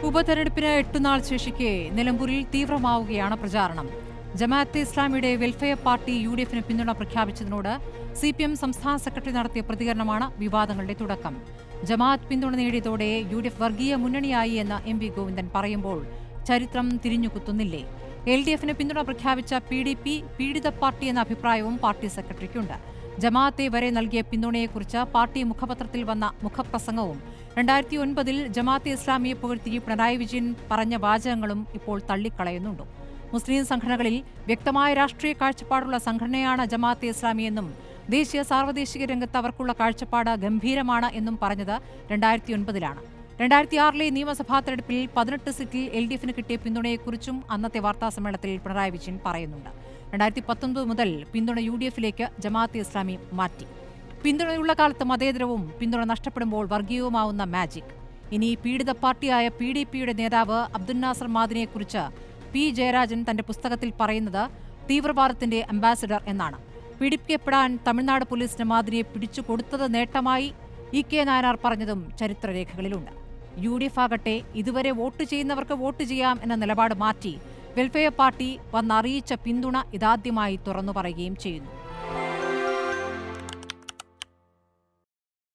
ഉപതെരഞ്ഞെടുപ്പിന് 8 നാൾ ശേഷിക്കെ നിലമ്പൂരിൽ തീവ്രമാവുകയാണ് പ്രചാരണം. ജമാഅത്തെ ഇസ്ലാമിയുടെ വെൽഫെയർ പാർട്ടി UDFന് പിന്തുണ പ്രഖ്യാപിച്ചതിനോട് CPM സംസ്ഥാന സെക്രട്ടറി നടത്തിയ പ്രതികരണമാണ് വിവാദങ്ങളുടെ തുടക്കം. ജമാഅത്ത് പിന്തുണ നേടിയതോടെ UDF വർഗീയ മുന്നണിയായി എന്ന് MV ഗോവിന്ദൻ പറയുമ്പോൾ ചരിത്രം തിരിഞ്ഞുകുത്തുന്നില്ലേ? LDFന് പിന്തുണ പ്രഖ്യാപിച്ച PDP പീഡിത പാർട്ടി എന്ന അഭിപ്രായവും പാർട്ടി സെക്രട്ടറിക്കുണ്ട്. ജമാഅത്തെ വരെ നൽകിയ പിന്തുണയെക്കുറിച്ച് പാർട്ടി മുഖപത്രത്തിൽ വന്ന മുഖപ്രസംഗവും 2009 ജമാഅത്തെ ഇസ്ലാമിയെ പുകഴ്ത്തി പിണറായി വിജയൻ പറഞ്ഞ വാചകങ്ങളും ഇപ്പോൾ തള്ളിക്കളയുന്നുണ്ട്. മുസ്ലിം സംഘടനകളിൽ വ്യക്തമായ രാഷ്ട്രീയ കാഴ്ചപ്പാടുള്ള സംഘടനയാണ് ജമാഅത്തെ ഇസ്ലാമി എന്നും ദേശീയ സാർവദേശിക രംഗത്ത് അവർക്കുള്ള കാഴ്ചപ്പാട് ഗംഭീരമാണ് എന്നും പറഞ്ഞത് 2009 2006 നിയമസഭാ തെരഞ്ഞെടുപ്പിൽ 18 സീറ്റിൽ LDFന് കിട്ടിയ പിന്തുണയെക്കുറിച്ചും അന്നത്തെ വാർത്താസമ്മേളനത്തിൽ പിണറായി വിജയൻ പറയുന്നുണ്ട്. 2019 മുതൽ പിന്തുണ UDFിലേക്ക് ജമാഅത്തെ ഇസ്ലാമി മാറ്റി. പിന്തുണയുള്ള കാലത്ത് മതേതരവും പിന്തുണ നഷ്ടപ്പെടുമ്പോൾ വർഗീയവുമാവുന്ന മാജിക്. ഇനി പീഡിത പാർട്ടിയായ PDPയുടെ നേതാവ് അബ്ദുൽ നാസർ മാദിനെക്കുറിച്ച് P. ജയരാജൻ തന്റെ പുസ്തകത്തിൽ പറയുന്നത് തീവ്രവാദത്തിന്റെ അംബാസിഡർ എന്നാണ്. പീഡിപ്പിക്കപ്പെടാൻ തമിഴ്നാട് പോലീസിന് മാദിനെ പിടിച്ചു കൊടുത്തത് നേട്ടമായി EK നായനാർ പറഞ്ഞതും ചരിത്രരേഖകളിലുണ്ട്. UDF ആകട്ടെ ഇതുവരെ വോട്ട് ചെയ്യുന്നവർക്ക് വോട്ട് ചെയ്യാം എന്ന നിലപാട് മാറ്റി വെൽഫെയർ പാർട്ടി വന്നറിയിച്ച പിന്തുണ ഇതാദ്യമായി തുറന്നു പറയുകയും ചെയ്യുന്നു.